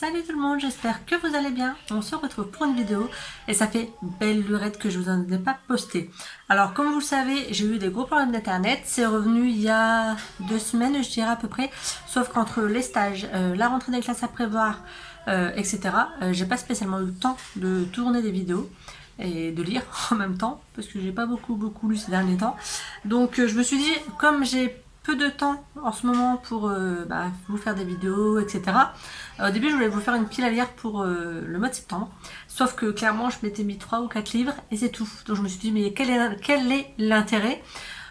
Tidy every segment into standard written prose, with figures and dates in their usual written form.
Salut tout le monde, j'espère que vous allez bien. On se retrouve pour une vidéo et ça fait belle lurette que je vous en ai pas posté. Alors comme vous le savez, j'ai eu des gros problèmes d'internet. C'est revenu il y a 2 semaines, je dirais à peu près. Sauf qu'entre les stages, la rentrée des classes à prévoir, etc. J'ai pas spécialement eu le temps de tourner des vidéos et de lire en même temps parce que j'ai pas beaucoup lu ces derniers temps. Donc je me suis dit, comme j'ai peu de temps en ce moment pour vous faire des vidéos, etc. Au début, je voulais vous faire une pile à lire pour le mois de septembre. Sauf que clairement, je m'étais mis 3 ou 4 livres et c'est tout. Donc je me suis dit, mais quel est l'intérêt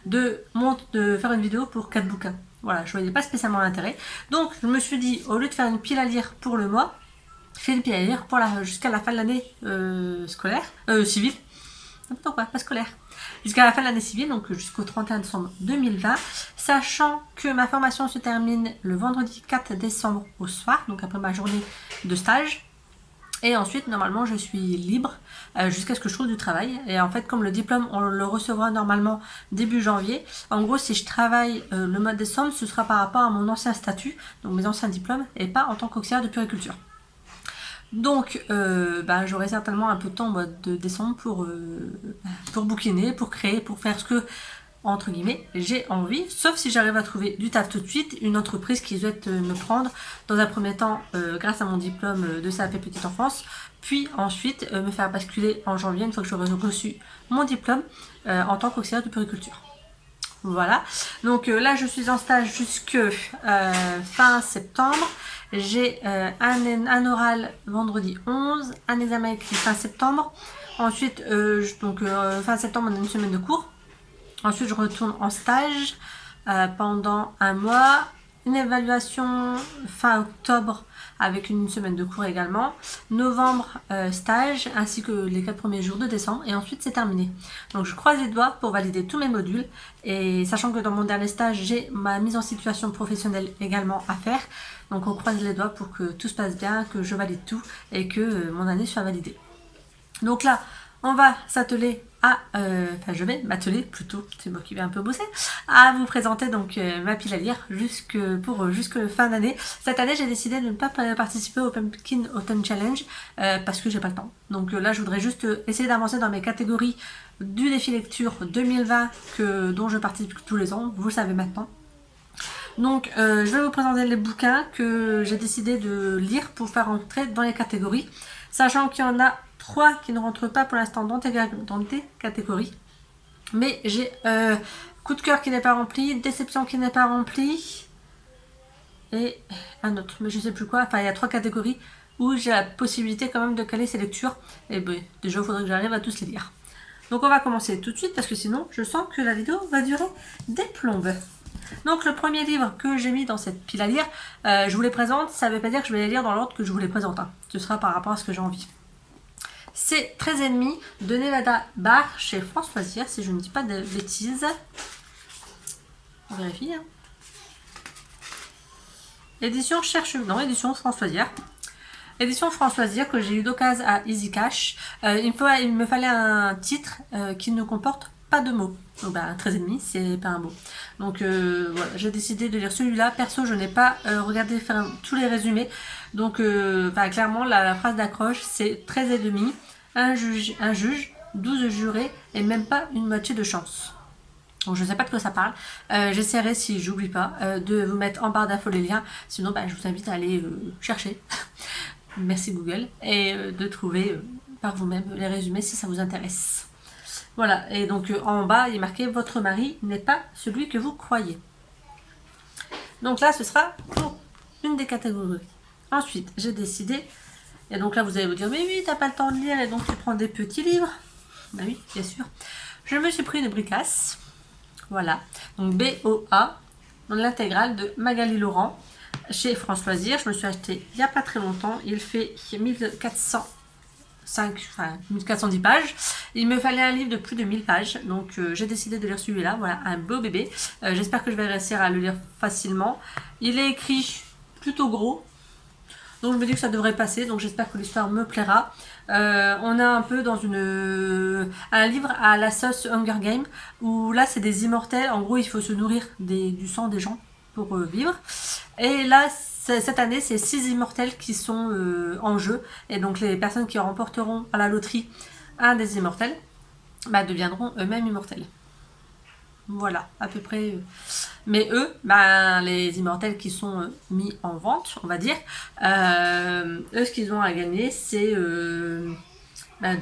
de faire une vidéo pour 4 bouquins? Voilà, je voyais pas spécialement l'intérêt. Donc je me suis dit, au lieu de faire une pile à lire pour le mois, je fais une pile à lire pour jusqu'à la fin de l'année civile. N'importe quoi, pas scolaire. Jusqu'à la fin de l'année civile, donc jusqu'au 31 décembre 2020, sachant que ma formation se termine le vendredi 4 décembre au soir, donc après ma journée de stage. Et ensuite, normalement, je suis libre jusqu'à ce que je trouve du travail. Et en fait, comme le diplôme, on le recevra normalement début janvier. En gros, si je travaille le mois de décembre, ce sera par rapport à mon ancien statut, donc mes anciens diplômes, et pas en tant qu'auxiliaire de puériculture. Donc, j'aurai certainement un peu de temps au mois de décembre pour bouquiner, pour créer, pour faire ce que, entre guillemets, j'ai envie. Sauf si j'arrive à trouver du taf tout de suite, une entreprise qui souhaite me prendre dans un premier temps grâce à mon diplôme de CAP Petite Enfance, puis ensuite me faire basculer en janvier, une fois que j'aurai reçu mon diplôme en tant qu'auxiliaire de puériculture. Voilà, donc là je suis en stage jusque fin septembre. J'ai un oral vendredi 11, un examen écrit fin septembre. Ensuite, fin septembre, on a une semaine de cours. Ensuite, je retourne en stage pendant un mois. Une évaluation fin octobre avec une semaine de cours également. Novembre, stage, ainsi que les 4 premiers jours de décembre. Et ensuite, c'est terminé. Donc, je croise les doigts pour valider tous mes modules. Et sachant que dans mon dernier stage, j'ai ma mise en situation professionnelle également à faire. Donc, on croise les doigts pour que tout se passe bien, que je valide tout et que mon année soit validée. Donc là, on va s'atteler je vais m'atteler plutôt, c'est moi qui vais un peu bosser, à vous présenter donc ma pile à lire jusque fin d'année. Cette année, j'ai décidé de ne pas participer au Pumpkin Autumn Challenge parce que j'ai pas le temps. Donc là, je voudrais juste essayer d'avancer dans mes catégories du défi lecture 2020 dont je participe tous les ans, vous le savez maintenant. Donc je vais vous présenter les bouquins que j'ai décidé de lire pour faire entrer dans les catégories, sachant qu'il y en a 3 qui ne rentrent pas pour l'instant dans tes catégories. Mais j'ai coup de cœur qui n'est pas rempli, déception qui n'est pas rempli, et un autre, mais je sais plus quoi. Enfin, il y a 3 catégories où j'ai la possibilité quand même de caler ces lectures. Et déjà, il faudrait que j'arrive à tous les lire. Donc on va commencer tout de suite parce que sinon, je sens que la vidéo va durer des plombes. Donc le premier livre que j'ai mis dans cette pile à lire, je vous les présente, ça ne veut pas dire que je vais les lire dans l'ordre que je vous les présente. Ce sera par rapport à ce que j'ai envie. C'est 13 ennemis de Nevada Bar chez Françoisière, si je ne dis pas de bêtises. On vérifie. Hein. Édition édition Françoisière. Édition Françoisière que j'ai eu d'occasion à Easy Cash. Il me fallait un titre qui ne comporte pas de mots. Donc 13 ennemis, c'est pas un mot. Donc voilà, j'ai décidé de lire celui-là. Perso, je n'ai pas regardé faire tous les résumés. Donc clairement, la phrase d'accroche, c'est 13 ennemis, un juge, 12 jurés et même pas une moitié de chance. Donc je ne sais pas de quoi ça parle. J'essaierai, si j'oublie pas, de vous mettre en barre d'infos les liens. Sinon, je vous invite à aller chercher. Merci Google. Et de trouver par vous-même les résumés si ça vous intéresse. Voilà, et donc en bas, il est marqué « Votre mari n'est pas celui que vous croyez ». Donc là, ce sera pour une des catégories. Ensuite, j'ai décidé, et donc là, vous allez vous dire « Mais oui, t'as pas le temps de lire, et donc tu prends des petits livres ». Ben oui, bien sûr. Je me suis pris une bricasse, voilà, donc BOA, dans l'intégrale de Magali Laurent, chez Françoisière. Je me suis acheté il n'y a pas très longtemps, il fait 1410 pages. Il me fallait un livre de plus de 1000 pages, donc j'ai décidé de lire celui-là. Voilà, un beau bébé. J'espère que je vais réussir à le lire facilement. Il est écrit plutôt gros, donc je me dis que ça devrait passer, donc j'espère que l'histoire me plaira. On est un peu dans un livre à la sauce Hunger Games, où là c'est des immortels. En gros, il faut se nourrir du sang des gens pour vivre. Et là, cette année, c'est 6 immortels qui sont en jeu. Et donc les personnes qui remporteront à la loterie un des immortels bah, deviendront eux-mêmes immortels. Voilà, à peu près. Mais eux, bah, les immortels qui sont mis en vente, on va dire, eux, ce qu'ils ont à gagner, c'est bah,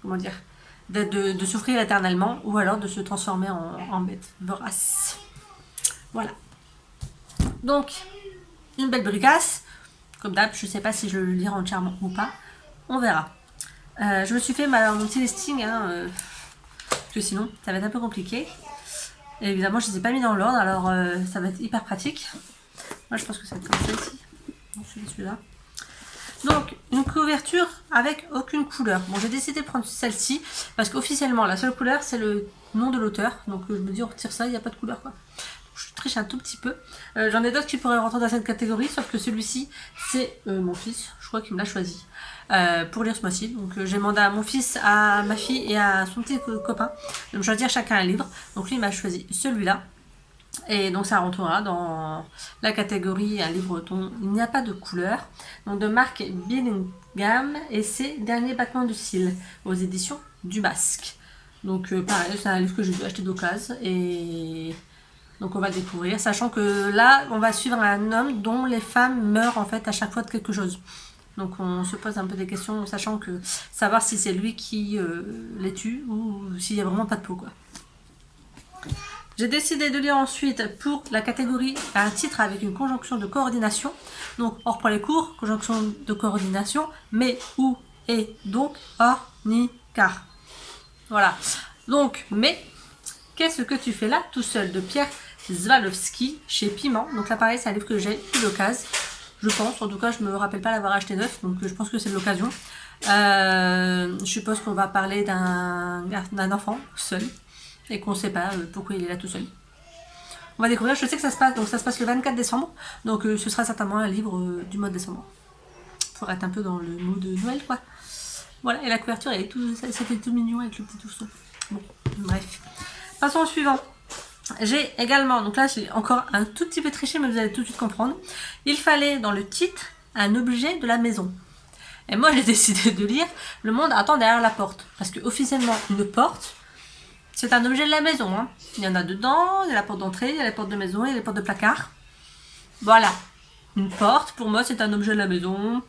comment dire, de souffrir éternellement ou alors de se transformer en bête vorace. Voilà. Donc, une belle bricasse. Comme d'hab, je sais pas si je le lirai entièrement ou pas. On verra. Je me suis fait mon petit listing, parce que sinon, ça va être un peu compliqué. Et évidemment, je ne les ai pas mis dans l'ordre, alors ça va être hyper pratique. Moi, je pense que ça va être comme ça ici. Non, celui-là. Donc, une couverture avec aucune couleur. Bon, j'ai décidé de prendre celle-ci, parce qu'officiellement, la seule couleur, c'est le nom de l'auteur. Donc, je me dis, on retire ça, il n'y a pas de couleur, quoi. Je triche un tout petit peu. J'en ai d'autres qui pourraient rentrer dans cette catégorie, sauf que celui-ci, c'est mon fils. Je crois qu'il me l'a choisi pour lire ce mois-ci. Donc j'ai demandé à mon fils, à ma fille et à son petit copain de me choisir chacun un livre. Donc lui, il m'a choisi celui-là. Et donc ça rentrera dans la catégorie un livre dont il n'y a pas de couleur. Donc de Mark Billingham et ses derniers battements de cils aux éditions du Masque. Donc pareil, c'est un livre que j'ai dû acheter d'occasion et donc on va découvrir, sachant que là, on va suivre un homme dont les femmes meurent en fait à chaque fois de quelque chose. Donc on se pose un peu des questions, sachant que savoir si c'est lui qui les tue ou s'il n'y a vraiment pas de peau, quoi. J'ai décidé de lire ensuite pour la catégorie un titre avec une conjonction de coordination. Donc on reprend les cours, conjonction de coordination, mais, ou, et, donc, or, ni, car. Voilà. Donc, mais, qu'est-ce que tu fais là tout seul de Pierre Zwalowski chez Piment. Donc là pareil, c'est un livre que j'ai eu d'occasion. Je pense, en tout cas je me rappelle pas l'avoir acheté neuf, donc je pense que c'est de l'occasion. Je suppose qu'on va parler d'un enfant seul et qu'on ne sait pas pourquoi il est là tout seul. On va découvrir, je sais que ça se passe, donc ça se passe le 24 décembre, donc ce sera certainement un livre du mois de décembre. Pour être un peu dans le mood de Noël, quoi. Voilà, et la couverture, elle est tout, ça fait tout mignon avec le petit ourson. Bon, bref. Passons au suivant. J'ai également, donc là j'ai encore un tout petit peu triché, mais vous allez tout de suite comprendre. Il fallait dans le titre un objet de la maison. Et moi j'ai décidé de lire Le monde attend derrière la porte. Parce que officiellement une porte, c'est un objet de la maison. Hein. Il y en a dedans, il y a la porte d'entrée, il y a les portes de maison, il y a les portes de placard. Voilà. Une porte, pour moi c'est un objet de la maison.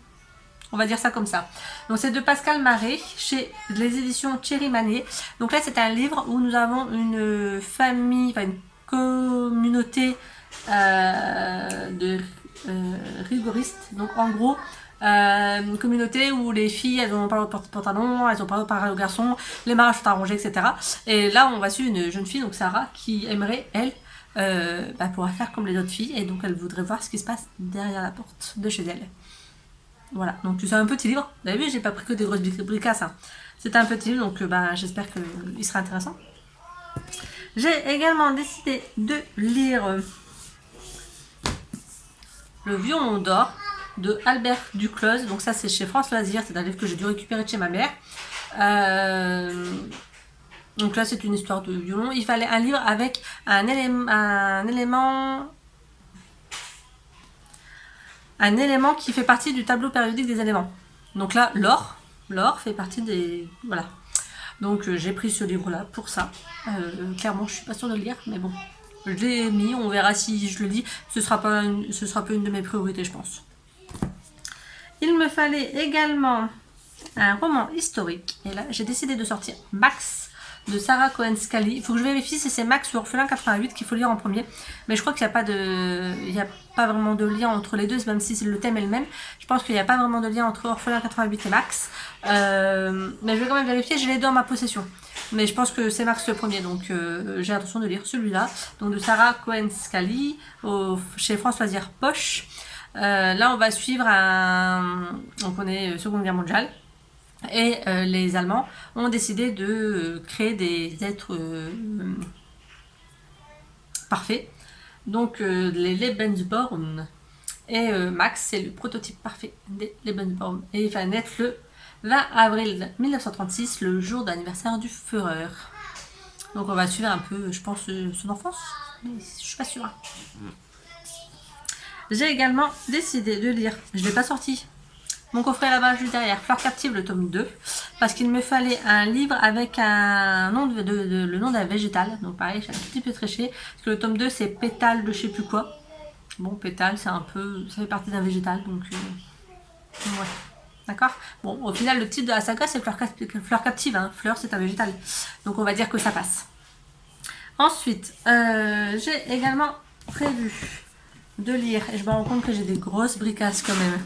On va dire ça comme ça. Donc c'est de Pascal Marais chez les éditions Thierry Manier. Donc là c'est un livre où nous avons une famille, enfin une communauté de rigoristes. Donc en gros une communauté où les filles elles ont pas le droit de porter de pantalon, elles ont pas le droit de parler aux garçons, les mariages sont arrangés, etc. Et là on va suivre une jeune fille, donc Sarah, qui aimerait elle pouvoir faire comme les autres filles et donc elle voudrait voir ce qui se passe derrière la porte de chez elle. Voilà, donc c'est un petit livre. Vous avez vu, j'ai pas pris que des grosses bricasses. Hein. C'est un petit livre, donc j'espère qu'il sera intéressant. J'ai également décidé de lire Le Violon d'or de Albert Duclos. Donc ça c'est chez France Loisirs, c'est un livre que j'ai dû récupérer de chez ma mère. Donc là c'est une histoire de violon. Il fallait un livre avec un élément qui fait partie du tableau périodique des éléments. Donc là, l'or fait partie des... Voilà. Donc j'ai pris ce livre-là pour ça. Clairement, je suis pas sûre de le lire, mais bon. Je l'ai mis, on verra si je le lis. Ce sera pas une de mes priorités, je pense. Il me fallait également un roman historique. Et là, j'ai décidé de sortir Max de Sarah Cohen-Scally. Il faut que je vérifie si c'est Max ou Orphelin 88 qu'il faut lire en premier. Mais je crois qu'il n'y a pas vraiment de lien entre les deux, même si le thème est le même. Je pense qu'il n'y a pas vraiment de lien entre Orphelin 88 et Max. Mais je vais quand même vérifier, j'ai les deux en ma possession. Mais je pense que c'est Max le premier, donc j'ai l'intention de lire celui-là. Donc de Sarah Cohen-Scally chez France Loisirs Poche. Là, on va suivre donc on est Seconde Guerre mondiale. Et les Allemands ont décidé de créer des êtres parfaits. Donc les Lebensborn. Et Max, c'est le prototype parfait des Lebensborn. Et il va naître le 20 avril 1936, le jour d'anniversaire du Führer. Donc on va suivre un peu, je pense, son enfance. Mais je suis pas sûre. J'ai également décidé de lire, je ne l'ai pas sorti, mon coffret là-bas juste derrière, Fleurs captives, le tome 2, parce qu'il me fallait un livre avec un nom le nom d'un végétal. Donc pareil, j'ai un petit peu triché, parce que le tome 2 c'est pétale de je sais plus quoi. Bon, pétale, c'est un peu, ça fait partie d'un végétal, donc ouais. D'accord. Bon, au final, le titre de la saga, c'est Fleurs captives. Hein. Fleur, c'est un végétal. Donc, on va dire que ça passe. Ensuite, j'ai également prévu de lire, et je me rends compte que j'ai des grosses bricasses quand même.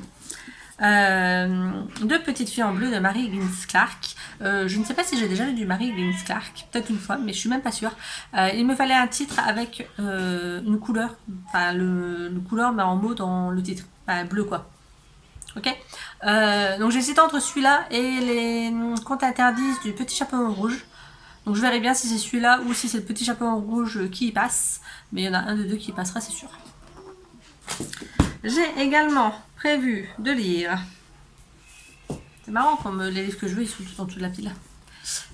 Deux petites filles en bleu de Mary Higgins Clark. Je ne sais pas si j'ai déjà lu du Mary Higgins Clark, peut-être une fois, mais je suis même pas sûre. Il me fallait un titre avec une couleur, enfin le couleur mais en mot dans le titre, enfin bleu quoi. Ok. Donc j'ai hésité entre celui-là et les contes interdits du Petit Chaperon Rouge. Donc je verrai bien si c'est celui-là ou si c'est le Petit Chaperon Rouge qui y passe. Mais il y en a un de deux qui y passera, c'est sûr. J'ai également prévu de lire. C'est marrant comme les livres que je veux, ils sont tout en dessous de la pile.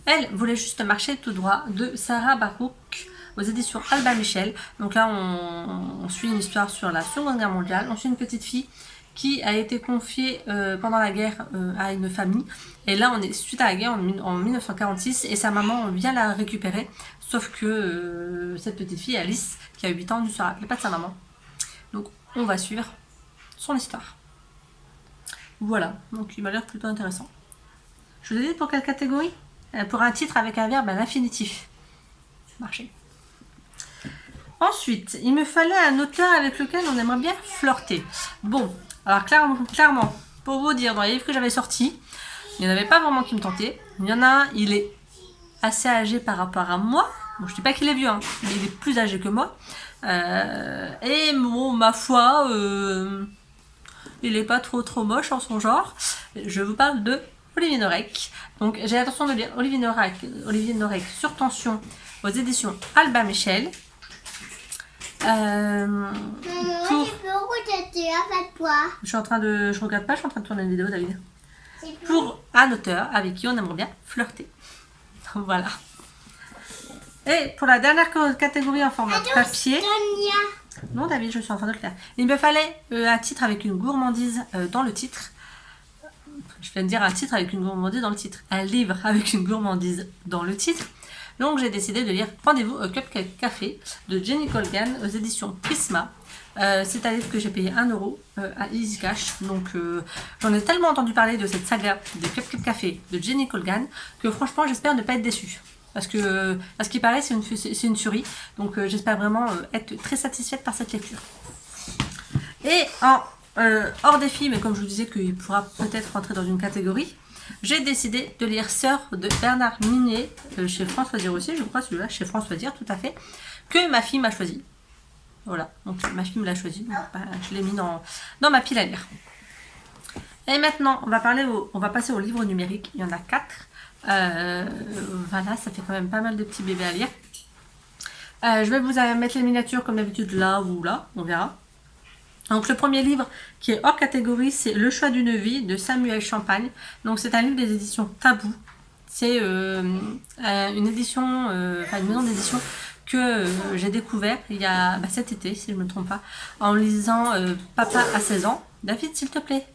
Elle voulait juste marcher tout droit de Sarah Barouk aux éditions Albin Michel. Donc là, on suit une histoire sur la Seconde Guerre mondiale. On suit une petite fille qui a été confiée pendant la guerre à une famille. Et là, on est suite à la guerre en 1946 et sa maman vient la récupérer. Sauf que cette petite fille, Alice, qui a 8 ans, ne se rappelle pas de sa maman. Donc, on va suivre son histoire. Voilà, donc il m'a l'air plutôt intéressant. Je vous ai dit pour quelle catégorie? Pour un titre avec un verbe à l'infinitif. Marché. Ensuite, il me fallait un auteur avec lequel on aimerait bien flirter. Bon, alors clairement, pour vous dire, dans les livres que j'avais sortis, il n'y en avait pas vraiment qui me tentaient. Il y en a un, il est assez âgé par rapport à moi. Bon, je ne dis pas qu'il est vieux, hein, mais il est plus âgé que moi. Et bon, ma foi, il n'est pas trop moche en son genre. Je vous parle de Olivier Norek. Donc j'ai l'intention de lire Olivier Norek sur tension aux éditions Albin Michel. Je regarde pas, je suis en train de tourner une vidéo, David. Pour un auteur avec qui on aimerait bien flirter. Voilà. Et pour la dernière catégorie en format papier. Non, David, je suis en train de le faire. Il me fallait un titre avec une gourmandise dans le titre. Je viens de dire un titre avec une gourmandise dans le titre. Un livre avec une gourmandise dans le titre. Donc j'ai décidé de lire Rendez-vous au Cupcake Café de Jenny Colgan aux éditions Prisma. C'est un livre que j'ai payé 1 euro à Easy Cash. Donc j'en ai tellement entendu parler de cette saga de Cupcake Café de Jenny Colgan que franchement j'espère ne pas être déçue. Parce que, à ce qui paraît, c'est une tuerie. Donc j'espère vraiment être très satisfaite par cette lecture. Et en hors défi, mais comme je vous disais qu'il pourra peut-être rentrer dans une catégorie, j'ai décidé de lire Sœur de Bernard Minet, chez France Loisirs aussi, je crois celui-là, chez France Loisirs, tout à fait, que ma fille m'a choisi. Voilà, donc ma fille me l'a choisi, donc, bah, je l'ai mis dans ma pile à lire. Et maintenant, on va passer au livre numérique, il y en a 4. Voilà, ça fait quand même pas mal de petits bébés à lire. Je vais vous mettre les miniatures comme d'habitude là ou là, on verra. Donc le premier livre qui est hors catégorie, c'est Le choix d'une vie de Samuel Champagne. Donc c'est un livre des éditions Tabou. C'est une édition, une maison d'édition que j'ai découvert il y a cet été, si je ne me trompe pas, en lisant Papa à 16 ans. David, s'il te plaît.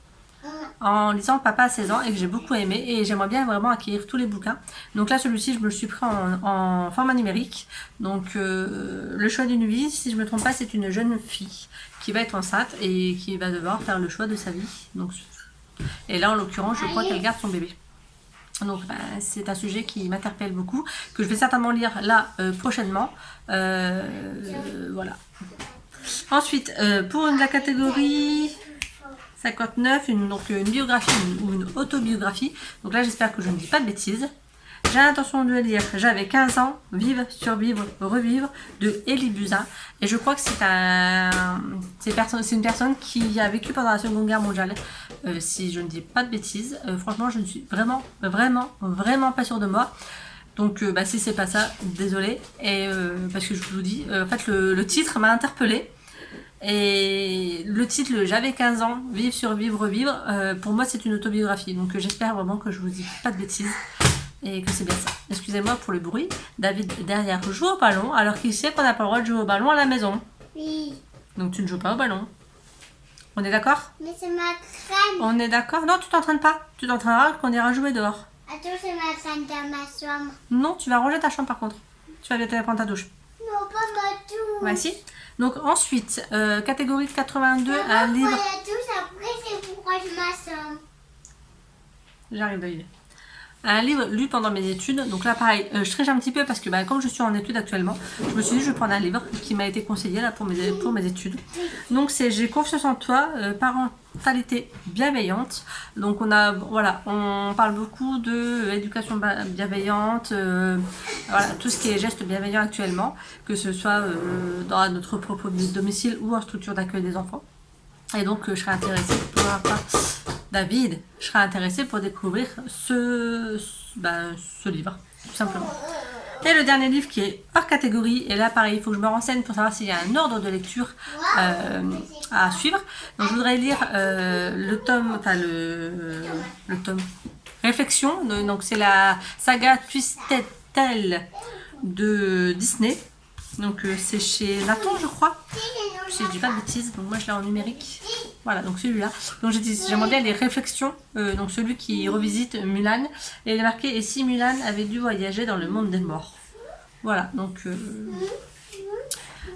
En lisant Papa à 16 ans et que j'ai beaucoup aimé et j'aimerais bien vraiment acquérir tous les bouquins. Donc là celui-ci je me le suis pris en format numérique. Donc Le choix d'une vie, si je ne me trompe pas, c'est une jeune fille qui va être enceinte et qui va devoir faire le choix de sa vie. Donc, et là en l'occurrence je crois qu'elle garde son bébé. Donc c'est un sujet qui m'interpelle beaucoup, que je vais certainement lire là prochainement. Voilà. Ensuite pour la catégorie 59, donc une biographie ou une autobiographie. Donc là, j'espère que je ne dis pas de bêtises. J'ai l'intention de lire J'avais 15 ans, Vivre, survivre, revivre de Élie Buzyn. Et je crois que c'est une personne qui a vécu pendant la Seconde Guerre mondiale. Si je ne dis pas de bêtises. Franchement, je ne suis vraiment pas sûre de moi. Donc si c'est pas ça, désolée. Et parce que je vous dis, en fait, le titre m'a interpellée. Et le titre, J'avais 15 ans, Vivre, survivre, revivre, pour moi c'est une autobiographie. Donc j'espère vraiment que je vous dis pas de bêtises et que c'est bien ça. Excusez-moi pour le bruit. David derrière joue au ballon alors qu'il sait qu'on n'a pas le droit de jouer au ballon à la maison. Oui. Donc tu ne joues pas au ballon. On est d'accord? Mais c'est ma crème. On est d'accord? Non, tu t'entraînes pas. Tu t'entraîneras quand on ira jouer dehors. Attends, c'est ma crème dans ma chambre. Non, tu vas ranger ta chambre par contre. Tu vas aller prendre ta douche. Non, pas ma douche. Ouais, si. Donc ensuite, catégorie 82, Maman, un livre. pour la douche, après, c'est pour ranger ma chambre. J'arrive d'ailleurs. Un livre lu pendant mes études. Donc là, pareil, je triche un petit peu parce que comme je suis en études actuellement, je me suis dit je vais prendre un livre qui m'a été conseillé là pour mes études. Donc c'est J'ai confiance en toi, parentalité bienveillante. Donc on parle beaucoup de éducation bienveillante, voilà, tout ce qui est gestes bienveillants actuellement, que ce soit dans notre propre domicile ou en structure d'accueil des enfants. Et donc je serais intéressée David, je serais intéressée pour découvrir ce livre, tout simplement. Et le dernier livre qui est hors catégorie, et là pareil, il faut que je me renseigne pour savoir s'il y a un ordre de lecture à suivre. Donc je voudrais lire le tome Réflexion, donc c'est la saga Twisted Tale de Disney. Donc c'est chez Nathan, je crois. Si je dis pas de bêtises, donc moi je l'ai en numérique. Voilà, donc celui-là. Donc j'aimerais bien les réflexions, donc celui qui revisite Mulan. Et il est marqué « Et si Mulan avait dû voyager dans le monde des morts ?» Voilà, donc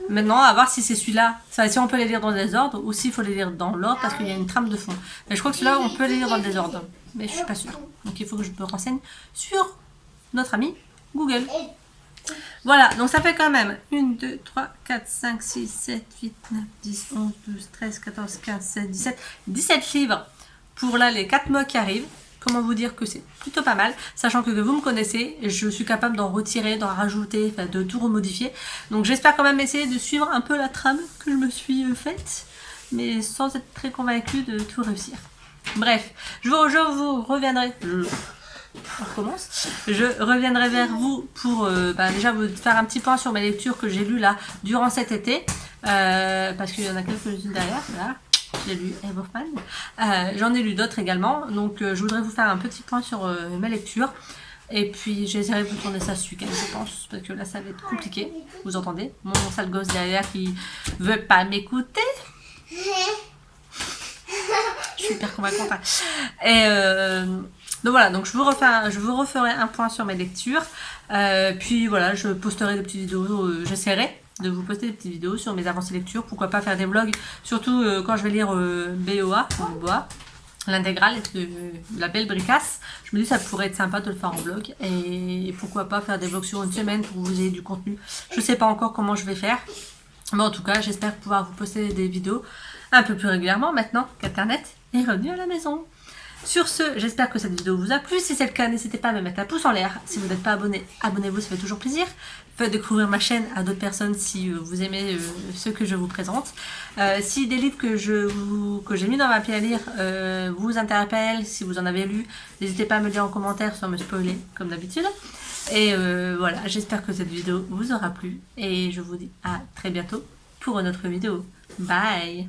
maintenant à voir si c'est celui-là, si on peut les lire dans le désordre ou s'il faut les lire dans l'ordre parce qu'il y a une trame de fond. Mais je crois que celui-là on peut les lire dans le désordre, mais je suis pas sûre. Donc il faut que je me renseigne sur notre ami Google. Voilà, donc ça fait quand même 1, 2, 3, 4, 5, 6, 7, 8, 9, 10, 11, 12, 13, 14, 15, 16, 17 livres pour là les 4 mois qui arrivent. Comment vous dire que c'est plutôt pas mal, sachant que vous me connaissez, je suis capable d'en retirer, d'en rajouter, de tout remodifier. Donc j'espère quand même essayer de suivre un peu la trame que je me suis faite, mais sans être très convaincue de tout réussir. Bref, je vous reviendrai... On recommence. Je reviendrai vers vous pour déjà vous faire un petit point sur mes lectures que j'ai lues là durant cet été, parce qu'il y en a quelques-unes derrière. Là, j'ai lu Eve of Man. J'en ai lu d'autres également, donc je voudrais vous faire un petit point sur mes lectures. Et puis j'essaierai de vous tourner ça ce week-end, je pense, parce que là ça va être compliqué. Vous entendez mon sale gosse derrière qui veut pas m'écouter. Je suis hyper convaincante. Et donc voilà, donc je vous referai un point sur mes lectures. Puis voilà, je posterai des petites vidéos, j'essaierai de vous poster des petites vidéos sur mes avancées lectures. Pourquoi pas faire des vlogs, surtout quand je vais lire BOA, l'intégrale de la belle Bricasse. Je me dis ça pourrait être sympa de le faire en vlog. Et pourquoi pas faire des vlogs sur une semaine pour que vous ayez du contenu. Je sais pas encore comment je vais faire. Mais en tout cas, j'espère pouvoir vous poster des vidéos un peu plus régulièrement maintenant qu'Internet est revenu à la maison. Sur ce, j'espère que cette vidéo vous a plu. Si c'est le cas, n'hésitez pas à me mettre un pouce en l'air. Si vous n'êtes pas abonné, abonnez-vous, ça fait toujours plaisir. Faites découvrir ma chaîne à d'autres personnes si vous aimez ce que je vous présente. Si des livres que j'ai mis dans ma pile à lire vous interpellent, si vous en avez lu, n'hésitez pas à me le dire en commentaire sans me spoiler comme d'habitude. Et voilà, j'espère que cette vidéo vous aura plu. Et je vous dis à très bientôt pour une autre vidéo. Bye!